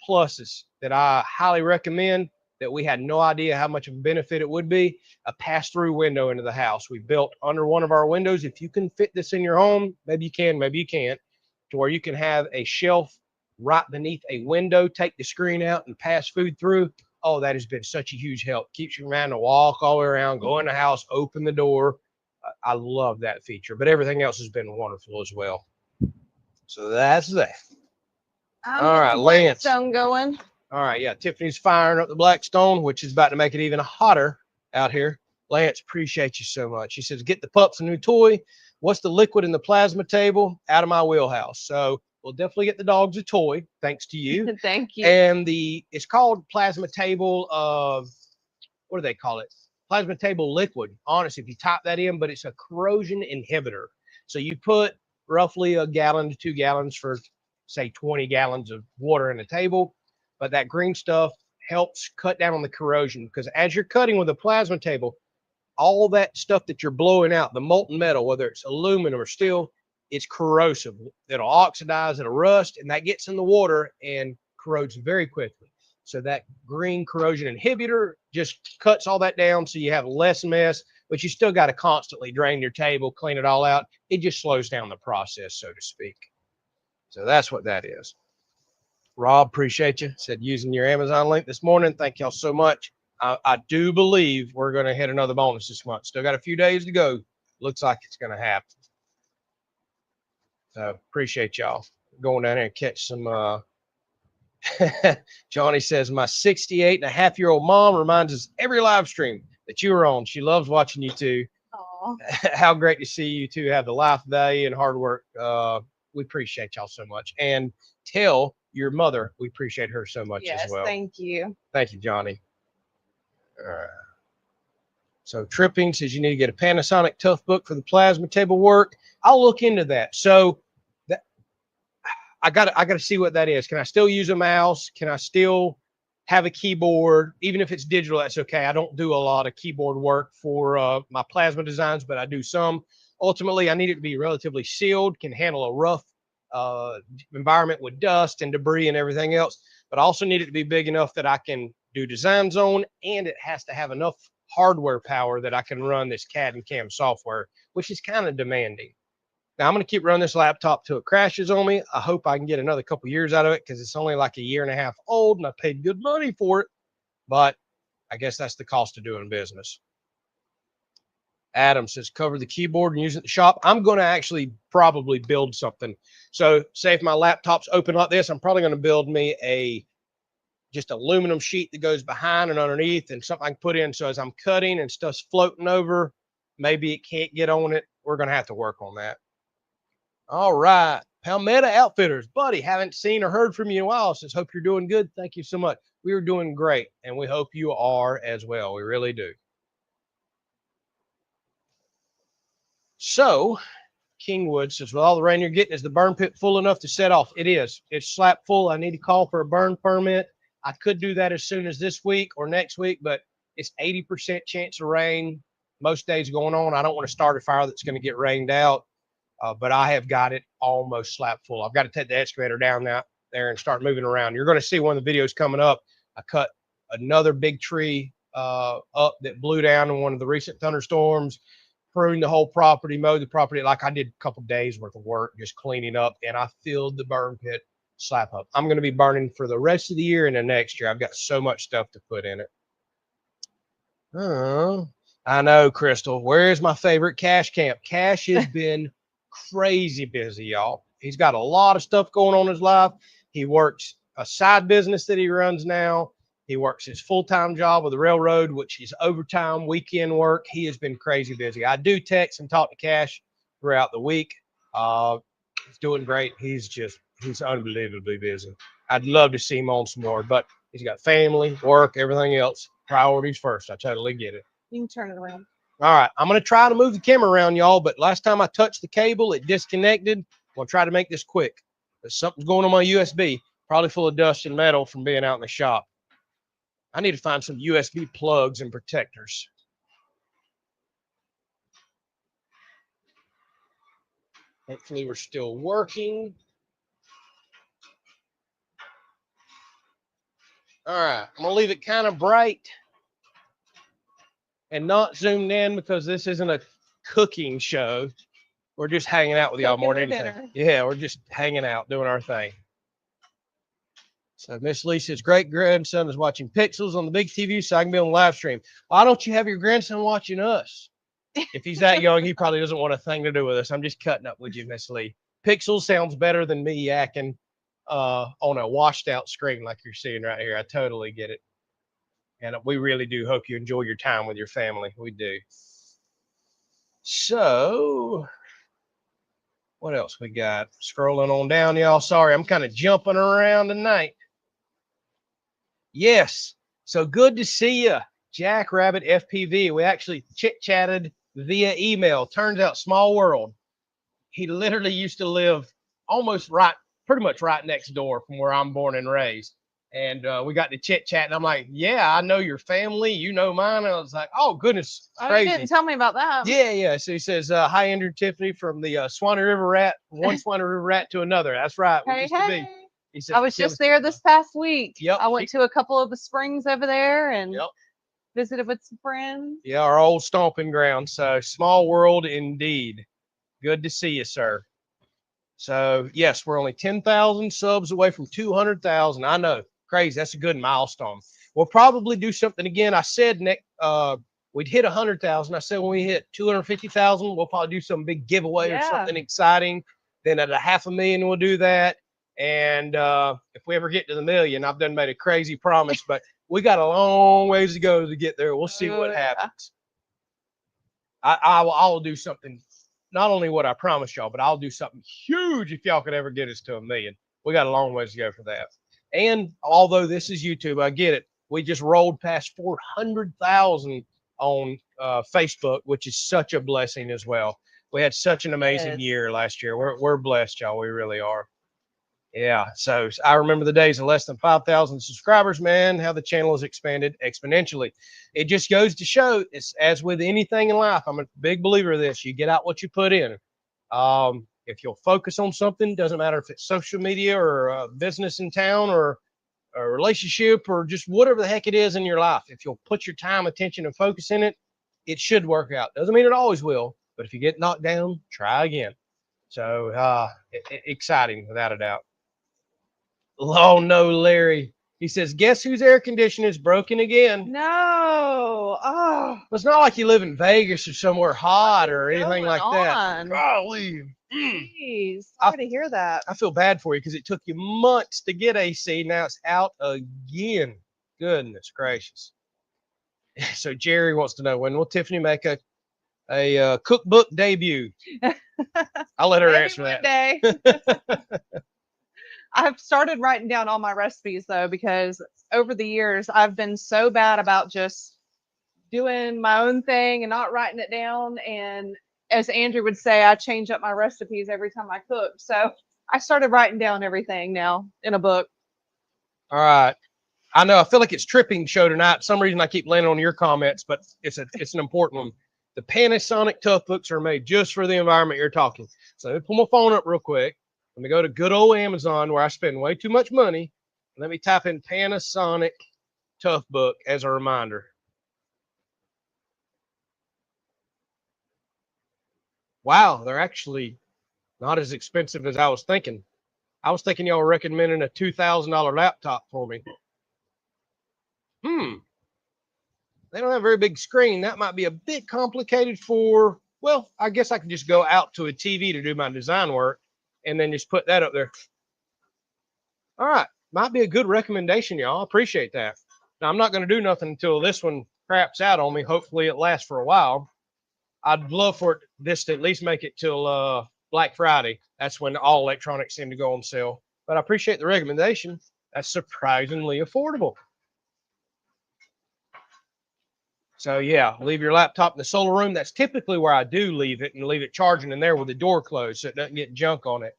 pluses that I highly recommend, that we had no idea how much of a benefit it would be, a pass-through window into the house. We built under one of our windows. If you can fit this in your home, maybe you can, maybe you can't, to where you can have a shelf right beneath a window, take the screen out and pass food through. Oh, that has been such a huge help. Keeps you from having to walk all the way around, go in the house, open the door. I love that feature, but everything else has been wonderful as well. So that's that. All right, Lance. Blackstone going. All right, yeah. Tiffany's firing up the Blackstone, which is about to make it even hotter out here. Lance, appreciate you so much. He says, get the pups a new toy. What's the liquid in the plasma table? Out of my wheelhouse. So we'll definitely get the dogs a toy, thanks to you. Thank you. And it's called plasma table of, what do they call it? Plasma table liquid. Honestly, if you type that in, but it's a corrosion inhibitor. So you put roughly a gallon to 2 gallons for, say, 20 gallons of water in a table. But that green stuff helps cut down on the corrosion, because as you're cutting with a plasma table, all that stuff that you're blowing out, the molten metal, whether it's aluminum or steel, it's corrosive. It'll oxidize, it'll rust, and that gets in the water and corrodes very quickly. So that green corrosion inhibitor just cuts all that down so you have less mess, but you still got to constantly drain your table, clean it all out. It just slows down the process, so to speak. So that's what that is. Rob, appreciate you. Said using your Amazon link this morning. Thank y'all so much. I do believe we're going to hit another bonus this month. Still got a few days to go. Looks like it's going to happen. So appreciate y'all going down there and catch some. Johnny says, my 68-and-a-half-year-old mom reminds us every live stream that you were on. She loves watching you too. how great to see you two have the life value and hard work. We appreciate y'all so much. And tell your mother we appreciate her so much as Yes, well. thank you. Thank you, Johnny. All right. So Tripping says you need to get a Panasonic Tough Book for the plasma table work. I'll look into that. So that I gotta see what that is. Can I still use a mouse? Can I still have a keyboard? Even if it's digital, that's okay. I don't do a lot of keyboard work for my plasma designs, but I do some. Ultimately, I need it to be relatively sealed, can handle a rough environment with dust and debris and everything else. But I also need it to be big enough that I can do designs on, and it has to have enough hardware power that I can run this CAD and CAM software, which is kind of demanding. Now I'm going to keep running this laptop till it crashes on me. I hope I can get another couple years out of it because it's only like a year and a half old and I paid good money for it. But I guess that's the cost of doing business. Adam says cover the keyboard and use it in the shop. I'm going to actually probably build something. So say if my laptop's open like this, I'm probably going to build me just aluminum sheet that goes behind and underneath and something I can put in. So as I'm cutting and stuff's floating over, maybe it can't get on it. We're going to have to work on that. All right. Palmetto Outfitters, buddy, haven't seen or heard from you in a while. Says, hope you're doing good. Thank you so much. We are doing great, and we hope you are as well. We really do. So, Kingwood says, with all the rain you're getting, is the burn pit full enough to set off? It is. It's slap full. I need to call for a burn permit. I could do that as soon as this week or next week, but it's 80% chance of rain most days going on. I don't want to start a fire that's going to get rained out. But I have got it almost slap full. I've got to take the excavator down there and start moving around. You're going to see one of the videos coming up. I cut another big tree up that blew down in one of the recent thunderstorms, pruned the whole property, mowed the property. Like I did a couple days worth of work just cleaning up, and I filled the burn pit slap up. I'm going to be burning for the rest of the year and the next year. I've got so much stuff to put in it. I know, Crystal. Where is my favorite Cash camp? Cash has been crazy busy, y'all. He's got a lot of stuff going on in his life. He works a side business that he runs now. He works his full-time job with the railroad, which is overtime weekend work. He has been crazy busy. I do text and talk to Cash throughout the week. He's doing great. He's unbelievably busy. I'd love to see him on some more, but he's got family, work, everything else. Priorities first. I totally get it. You can turn it around. All right, I'm going to try to move the camera around, y'all, but last time I touched the cable, it disconnected. I'm going to try to make this quick. There's something's going on my USB, probably full of dust and metal from being out in the shop. I need to find some USB plugs and protectors. Hopefully we're still working. All right, I'm going to leave it kind of bright and not zoomed in because this isn't a cooking show. We're just hanging out with y'all more than anything. Dinner. Yeah, we're just hanging out, doing our thing. So Miss Lisa's great grandson is watching Pixels on the big TV, so I can be on the live stream. Why don't you have your grandson watching us? If he's that young, he probably doesn't want a thing to do with us. I'm just cutting up with you, Miss Lee. Pixels sounds better than me yakking on a washed out screen like you're seeing right here. I totally get it. And we really do hope you enjoy your time with your family. We do. So what else we got? Scrolling on down, y'all. Sorry, I'm kind of jumping around tonight. Yes. So good to see you, Jack Rabbit FPV. We actually chit-chatted via email. Turns out, small world. He literally used to live pretty much right next door from where I'm born and raised. And we got to chit-chat, and I'm like, yeah, I know your family. You know mine. And I was like, oh, goodness, crazy. You didn't tell me about that. Yeah. So he says, hi, Andrew Tiffany from the Swanee River Rat, one Swanee River Rat to another. That's right. Hey. He said, I was just there this past week. Yep. I went to a couple of the springs over there and visited with some friends. Yeah, our old stomping ground. So small world indeed. Good to see you, sir. So, yes, we're only 10,000 subs away from 200,000. I know. Crazy. That's a good milestone. We'll probably do something again. I said we'd hit 100,000. I said when we hit 250,000, we'll probably do some big giveaway or something exciting. Then at 500,000, we'll do that. And if we ever get to the million, I've done made a crazy promise, but we got a long ways to go to get there. We'll see what happens. I'll do something. Not only what I promised y'all, but I'll do something huge if y'all could ever get us to 1 million. We got a long ways to go for that. And although this is YouTube, I get it. We just rolled past 400,000 on Facebook, which is such a blessing as well. We had such an amazing year last year. We're blessed, y'all. We really are. Yeah. So I remember the days of less than 5,000 subscribers, man, how the channel has expanded exponentially. It just goes to show, it's as with anything in life. I'm a big believer of this. You get out what you put in. If you'll focus on something, doesn't matter if it's social media or a business in town or a relationship or just whatever the heck it is in your life. If you'll put your time, attention, and focus in it, it should work out. Doesn't mean it always will, but if you get knocked down, try again. So exciting, without a doubt. Oh no, Larry. He says, guess whose air conditioner is broken again? No. Oh. It's not like you live in Vegas or somewhere hot or anything like on? that. Golly. Jeez. Sorry to hear that. I feel bad for you because it took you months to get AC. Now it's out again. Goodness gracious. So Jerry wants to know, when will Tiffany make a cookbook debut? I'll let her answer that. Day. I've started writing down all my recipes though, because over the years I've been so bad about just doing my own thing and not writing it down. And as Andrew would say, I change up my recipes every time I cook. So I started writing down everything now in a book. All right. I know I feel like it's tripping show tonight. For some reason I keep landing on your comments, but it's an important one. The Panasonic Tough Books are made just for the environment you're talking. So let me pull my phone up real quick. Let me go to good old Amazon where I spend way too much money. Let me type in Panasonic Tough Book as a reminder. Wow, they're actually not as expensive as I was thinking. I was thinking y'all were recommending a $2,000 laptop for me. They don't have a very big screen. That might be a bit complicated for, well, I guess I could just go out to a TV to do my design work and then just put that up there. All right. Might be a good recommendation, y'all. I appreciate that. Now, I'm not going to do nothing until this one craps out on me. Hopefully it lasts for a while. I'd love for this to at least make it till Black Friday. That's when all electronics seem to go on sale. But I appreciate the recommendation. That's surprisingly affordable. So yeah, leave your laptop in the solar room. That's typically where I do leave it, and leave it charging in there with the door closed so it doesn't get junk on it.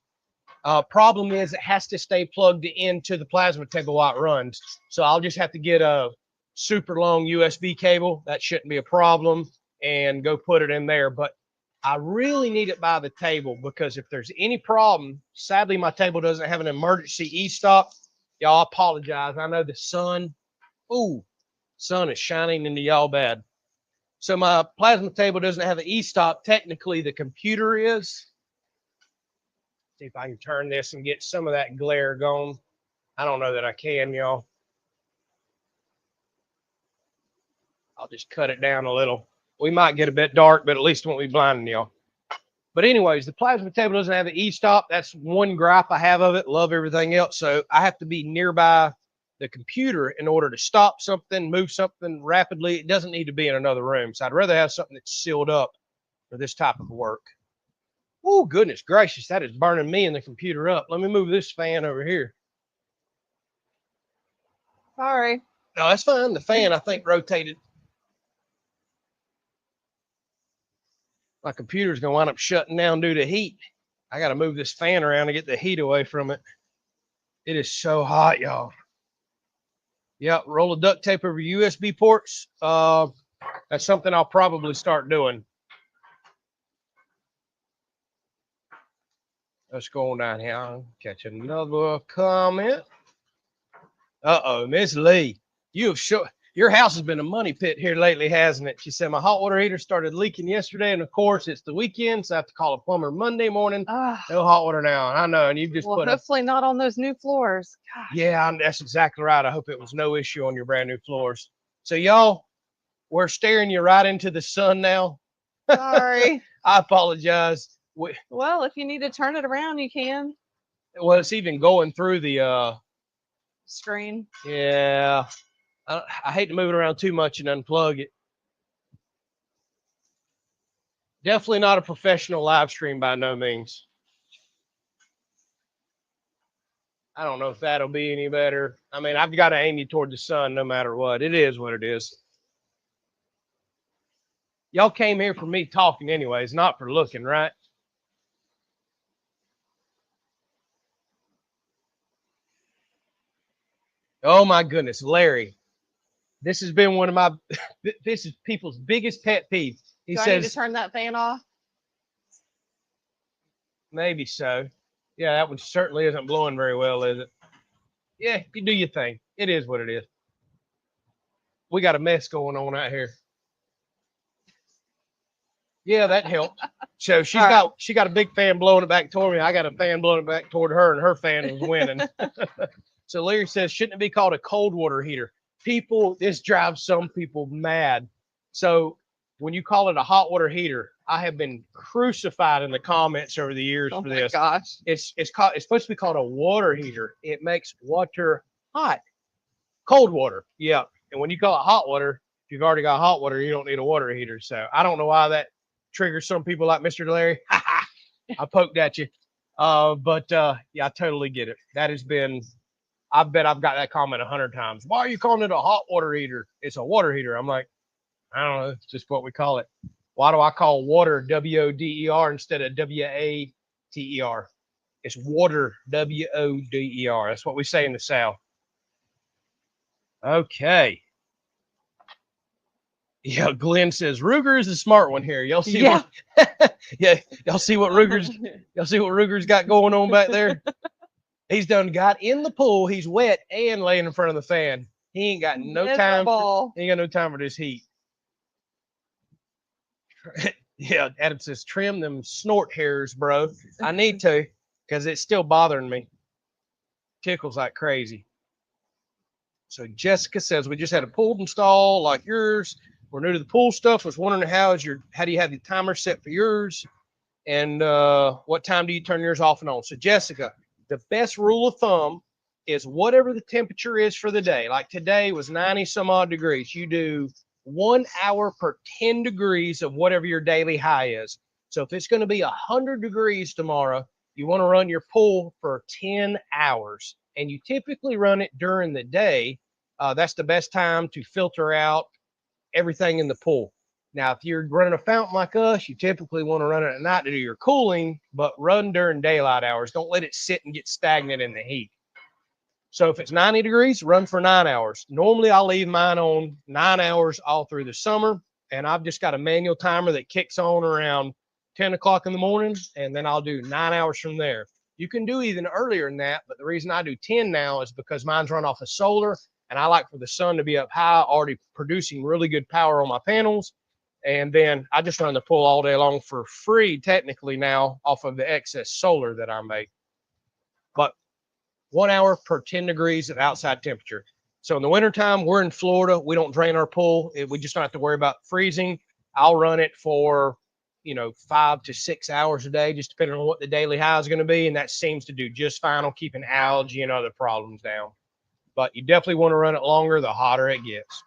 Problem is it has to stay plugged into the plasma table while it runs. So I'll just have to get a super long USB cable. That shouldn't be a problem, and go put it in there. But I really need it by the table, because if there's any problem, sadly my table doesn't have an emergency e-stop. Y'all, apologize. I know the sun is shining into y'all bad. So my plasma table doesn't have an e-stop. Technically, the computer is. See if I can turn this and get some of that glare gone. I don't know that I can, y'all. I'll just cut it down a little. We might get a bit dark, but at least it won't be blinding y'all. But anyways, the plasma table doesn't have an e-stop. That's one gripe I have of it. Love everything else. So I have to be nearby the computer in order to stop something, move something rapidly. It doesn't need to be in another room. So I'd rather have something that's sealed up for this type of work. Oh, goodness gracious. That is burning me and the computer up. Let me move this fan over here. Sorry. No, that's fine. The fan, I think, rotated. My computer's going to wind up shutting down due to heat. I got to move this fan around to get the heat away from it. It is so hot, y'all. Yep, roll of duct tape over USB ports. That's something I'll probably start doing. Let's go on down here. I'll catch another comment. Uh-oh, Miss Lee. Your house has been a money pit here lately, hasn't it? She said, my hot water heater started leaking yesterday, and of course it's the weekend, so I have to call a plumber Monday morning. No hot water now. I know, and you've just hopefully not on those new floors. Gosh. Yeah, that's exactly right. I hope it was no issue on your brand new floors. So y'all, we're staring you right into the sun now. Sorry. I apologize. Well, if you need to turn it around, you can. Well, it's even going through the screen. Yeah. I hate to move it around too much and unplug it. Definitely not a professional live stream by no means. I don't know if that'll be any better. I mean, I've got to aim you toward the sun no matter what. It is what it is. Y'all came here for me talking anyways, not for looking, right? Oh my goodness, Larry. This has been one of my, this is people's biggest pet peeve. He Do I need to says, turn that fan off? maybe so. Yeah, that one certainly isn't blowing very well, is it? Yeah, you do your thing. It is what it is. We got a mess going on out here. Yeah, that helped. So she got a big fan blowing it back toward me. I got a fan blowing it back toward her, and her fan was winning. So Larry says, shouldn't it be called a cold water heater? People, this drives some people mad. So when you call it a hot water heater, I have been crucified in the comments over the years for this. Oh my gosh. It's supposed to be called a water heater. It makes water hot. Cold water. Yeah. And when you call it hot water, if you've already got hot water, you don't need a water heater. So I don't know why that triggers some people like Mr. Larry. I poked at you. But yeah, I totally get it. That has been, I bet I've got that comment 100 times. Why are you calling it a hot water heater? It's a water heater. I'm like, I don't know. It's just what we call it. Why do I call water W-O-D-E-R instead of W-A-T-E-R? It's water, W-O-D-E-R. That's what we say in the South. Okay. Yeah, Glenn says Ruger is the smart one here. Y'all see what? Yeah, y'all see what Ruger's got going on back there? He's done got in the pool. He's wet and laying in front of the fan. He ain't got no time. He ain't got no time for this heat. Yeah, Adam says trim them snort hairs, bro. I need to because it's still bothering me. Tickles like crazy. So Jessica says we just had a pool install like yours. We're new to the pool stuff. Was wondering how do you have the timer set for yours, and what time do you turn yours off and on? So Jessica, the best rule of thumb is whatever the temperature is for the day. Like today was 90 some odd degrees. You do 1 hour per 10 degrees of whatever your daily high is. So if it's going to be 100 degrees tomorrow, you want to run your pool for 10 hours. And you typically run it during the day. That's the best time to filter out everything in the pool. Now, if you're running a fountain like us, you typically want to run it at night to do your cooling, but run during daylight hours. Don't let it sit and get stagnant in the heat. So if it's 90 degrees, run for 9 hours. Normally, I'll leave mine on 9 hours all through the summer, and I've just got a manual timer that kicks on around 10 o'clock in the morning, and then I'll do 9 hours from there. You can do even earlier than that, but the reason I do 10 now is because mine's run off of solar, and I like for the sun to be up high, already producing really good power on my panels. And then I just run the pool all day long for free, technically now, off of the excess solar that I make. But 1 hour per 10 degrees of outside temperature. So in the wintertime, we're in Florida. We don't drain our pool. We just don't have to worry about freezing. I'll run it for 5 to 6 hours a day, just depending on what the daily high is going to be. And that seems to do just fine on keeping algae and other problems down. But you definitely want to run it longer, the hotter it gets.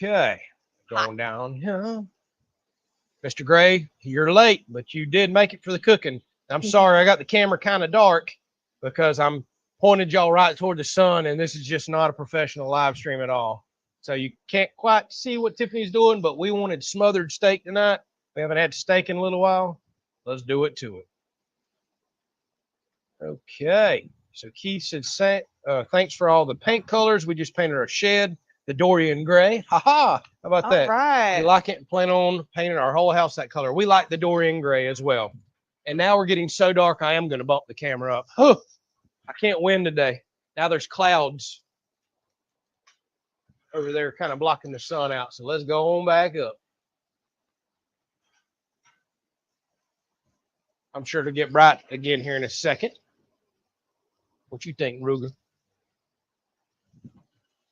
Okay, going down here. Mr. Gray, you're late, but you did make it for the cooking. I'm sorry, I got the camera kind of dark because I'm pointed y'all right toward the sun, and this is just not a professional live stream at all. So you can't quite see what Tiffany's doing, but we wanted smothered steak tonight. We haven't had steak in a little while. Let's do it to it. Okay. So Keith said, thanks for all the paint colors. We just painted our shed, the Dorian gray. Ha ha. How about that? Right. We like it and plan on painting our whole house that color. We like the Dorian gray as well. And now we're getting so dark, I am going to bump the camera up. Huh. I can't win today. Now there's clouds over there kind of blocking the sun out. So let's go on back up. I'm sure to get bright again here in a second. What you think, Ruger?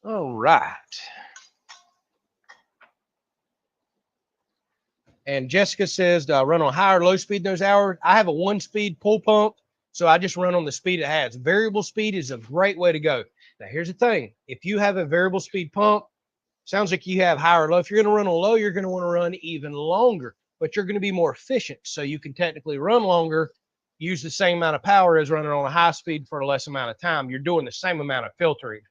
All right. And Jessica says, do I run on high or low speed in those hours? I have a 1-speed pool pump, so I just run on the speed it has. Variable speed is a great way to go. Now, here's the thing. If you have a variable speed pump, Sounds like you have high or low. If you're going to run on low, you're going to want to run even longer, but you're going to be more efficient. So you can technically run longer, use the same amount of power as running on a high speed for a less amount of time. You're doing the same amount of filtering.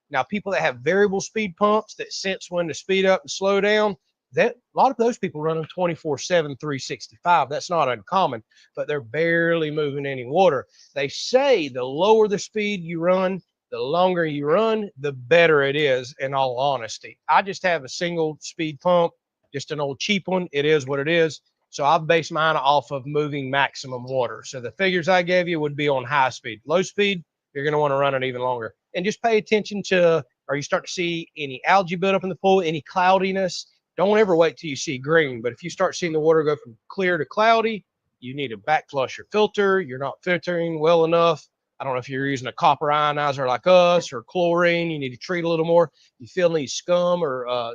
Now, people that have variable speed pumps that sense when to speed up and slow down, that a lot of those people running 24/7, 365. That's not uncommon, but they're barely moving any water. They say the lower the speed you run, the longer you run, the better it is, in all honesty. I just have a single speed pump, just an old cheap one. It is what it is. So I've based mine off of moving maximum water. So the figures I gave you would be on high speed. Low speed, you're going to want to run it even longer. And just pay attention to, are you starting to see any algae build up in the pool, any cloudiness? Don't ever wait till you see green. But if you start seeing the water go from clear to cloudy, you need to back flush your filter. You're not filtering well enough. I don't know if you're using a copper ionizer like us or chlorine. You need to treat a little more. You feel any scum or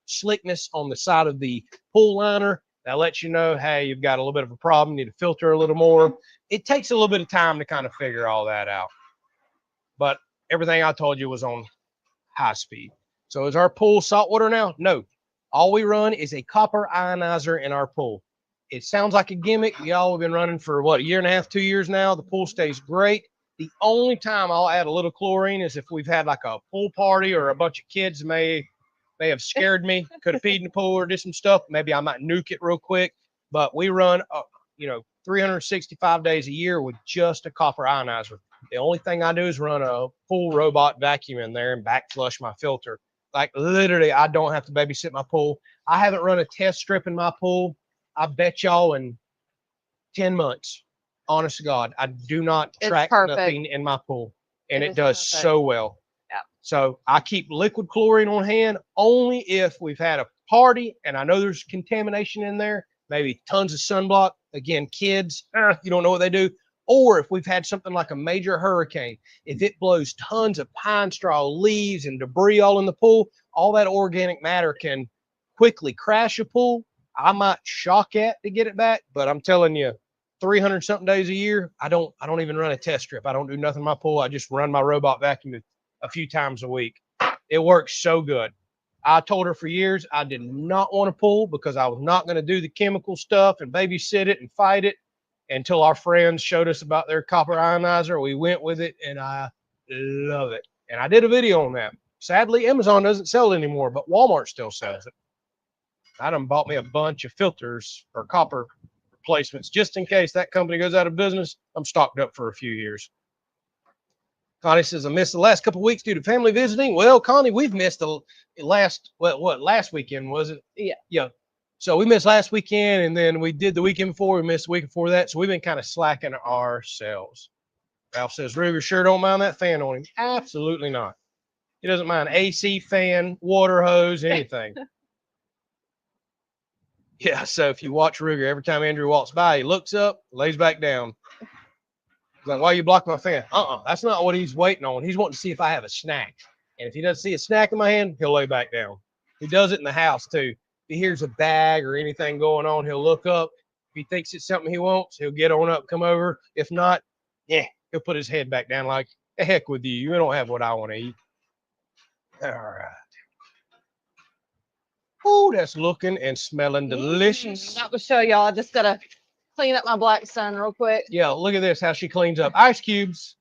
slickness on the side of the pool liner, that lets you know, hey, you've got a little bit of a problem. You need to filter a little more. It takes a little bit of time to kind of figure all that out. But everything I told you was on high speed. So is our pool saltwater now? No. All we run is a copper ionizer in our pool. It sounds like a gimmick. Y'all have been running for what, a year and a half, 2 years now. The pool stays great. The only time I'll add a little chlorine is if we've had like a pool party or a bunch of kids may have scared me, could have peed in the pool or did some stuff. Maybe I might nuke it real quick. But we run, 365 days a year with just a copper ionizer. The only thing I do is run a pool robot vacuum in there and back flush my filter. Like literally, I don't have to babysit my pool. I haven't run a test strip in my pool. I bet y'all in 10 months. Honest to God, I do not track nothing in my pool, and it does so well. Yeah. So I keep liquid chlorine on hand only if we've had a party and I know there's contamination in there, maybe tons of sunblock. Again, kids, you don't know what they do. Or if we've had something like a major hurricane, if it blows tons of pine straw, leaves, and debris all in the pool, all that organic matter can quickly crash a pool. I might shock at to get it back, but I'm telling you, 300 something days a year, I don't even run a test strip. I don't do nothing in my pool. I just run my robot vacuum a few times a week. It works so good. I told her for years I did not want a pool because I was not going to do the chemical stuff and babysit it and fight it until our friends showed us about their copper ionizer. We went with it, and I love it. And I did a video on that. Sadly, Amazon doesn't sell it anymore, but Walmart still sells it. I done bought me a bunch of filters or copper replacements just in case that company goes out of business. I'm stocked up for a few years. Connie says, I missed the last couple of weeks due to family visiting. Well, Connie, we've missed the last, last weekend, was it? Yeah. Yeah. So we missed last weekend, and then we did the weekend before. We missed the week before that. So we've been kind of slacking ourselves. Ralph says, Ruger sure don't mind that fan on him. Absolutely not. He doesn't mind AC, fan, water hose, anything. Yeah, so if you watch Ruger, every time Andrew walks by, he looks up, lays back down. He's like, why are you blocking my fan? That's not what he's waiting on. He's wanting to see if I have a snack. And if he doesn't see a snack in my hand, he'll lay back down. He does it in the house, too. If he hears a bag or anything going on, he'll look up. If he thinks it's something he wants, he'll get on up, come over. If not, he'll put his head back down like, the heck with you. You don't have what I want to eat. All right. Oh, that's looking and smelling delicious. Not to show y'all. I just got to clean up my Blackstone real quick. Yeah, look at this, how she cleans up. Ice cubes.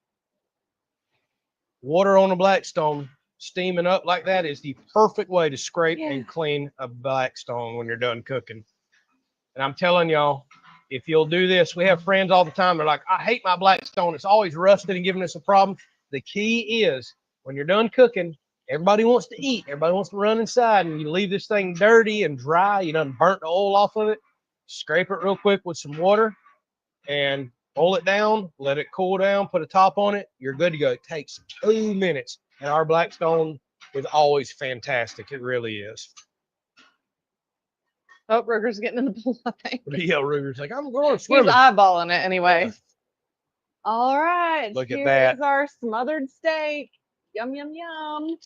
Water on a Blackstone, steaming up like that is the perfect way to scrape and clean a Blackstone when you're done cooking. And I'm telling y'all, if you'll do this, we have friends all the time. They're like, I hate my Blackstone. It's always rusted and giving us a problem. The key is when you're done cooking, everybody wants to eat. Everybody wants to run inside, and you leave this thing dirty and dry. You done burnt the oil off of it. Scrape it real quick with some water and roll it down, let it cool down, put a top on it. You're good to go. It takes 2 minutes. And our Blackstone is always fantastic. It really is. Oh, Ruger's getting in the pool, I think. Yeah, Ruger's like, I'm going swimming. He's eyeballing it anyway. Yeah. All right. Look at that. Here's our smothered steak. Yum, yum, yum.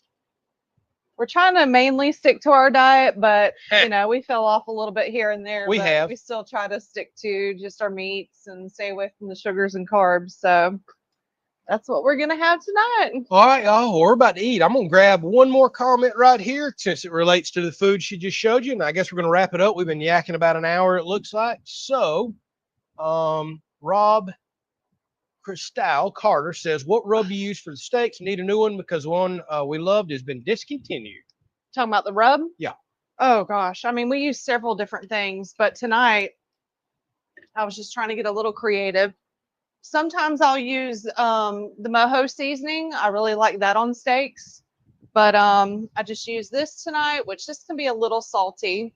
We're trying to mainly stick to our diet, but, we fell off a little bit here and there. We still try to stick to just our meats and stay away from the sugars and carbs. So That's what we're gonna have tonight. All right, y'all. We're about to eat. I'm gonna grab one more comment right here since it relates to the food she just showed you, and I guess we're gonna wrap it up. We've been yakking about an hour, it looks like. So, Rob Cristal Carter says, "What rub do you use for the steaks? Need a new one because one we loved has been discontinued." Talking about the rub? Yeah. Oh gosh. I mean, we use several different things, but tonight I was just trying to get a little creative. Sometimes I'll use the mojo seasoning. I really like that on steaks. But I just use this tonight, which this can be a little salty,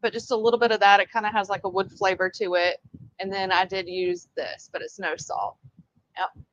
but just a little bit of that. It kind of has like a wood flavor to it. And then I did use this, but it's no salt. Yep.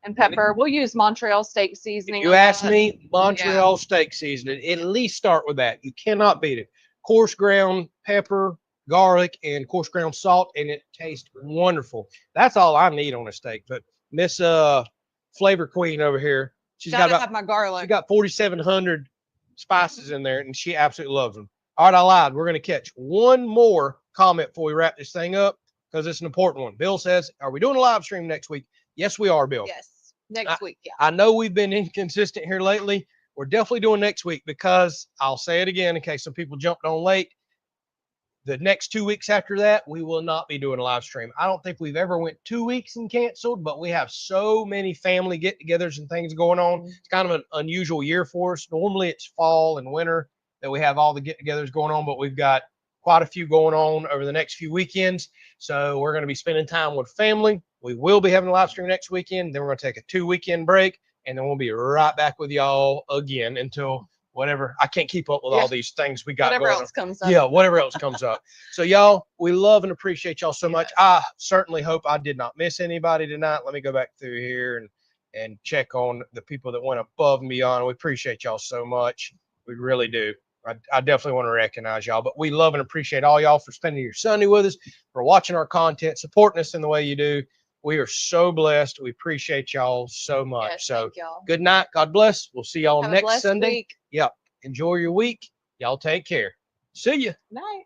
And pepper. We'll use Montreal steak seasoning. You asked me, Montreal steak seasoning. At least start with that. You cannot beat it. Coarse ground pepper, garlic, and coarse ground salt, and it tastes wonderful. That's all I need on a steak. But Miss Flavor Queen over here, she's got have my garlic. she got 4,700 spices in there, and she absolutely loves them. All right, I lied. We're going to catch one more comment before we wrap this thing up because it's an important one. Bill says, "Are we doing a live stream next week?" Yes, we are, Bill. Yes, next week. Yeah. I know we've been inconsistent here lately. We're definitely doing next week because I'll say it again in case some people jumped on late. The next 2 weeks after that, we will not be doing a live stream. I don't think we've ever went 2 weeks and canceled, but we have so many family get-togethers and things going on. It's kind of an unusual year for us. Normally it's fall and winter that we have all the get-togethers going on, but we've got quite a few going on over the next few weekends. So we're going to be spending time with family. We will be having a live stream next weekend. Then we're going to take a 2-weekend break, and then we'll be right back with y'all again until whatever. I can't keep up with all these things we got whatever going else on. comes up. Yeah, whatever else comes up. So y'all, we love and appreciate y'all so much. I certainly hope I did not miss anybody tonight. Let me go back through here and check on the people that went above and beyond. We appreciate y'all so much. We really do. I definitely want to recognize y'all, but we love and appreciate all y'all for spending your Sunday with us, for watching our content, supporting us in the way you do. We are so blessed. We appreciate y'all so much. Yes, so thank y'all. good night. God bless. We'll see y'all Have a next blessed Sunday. week. Yep. Enjoy your week. Y'all take care. See ya. Night.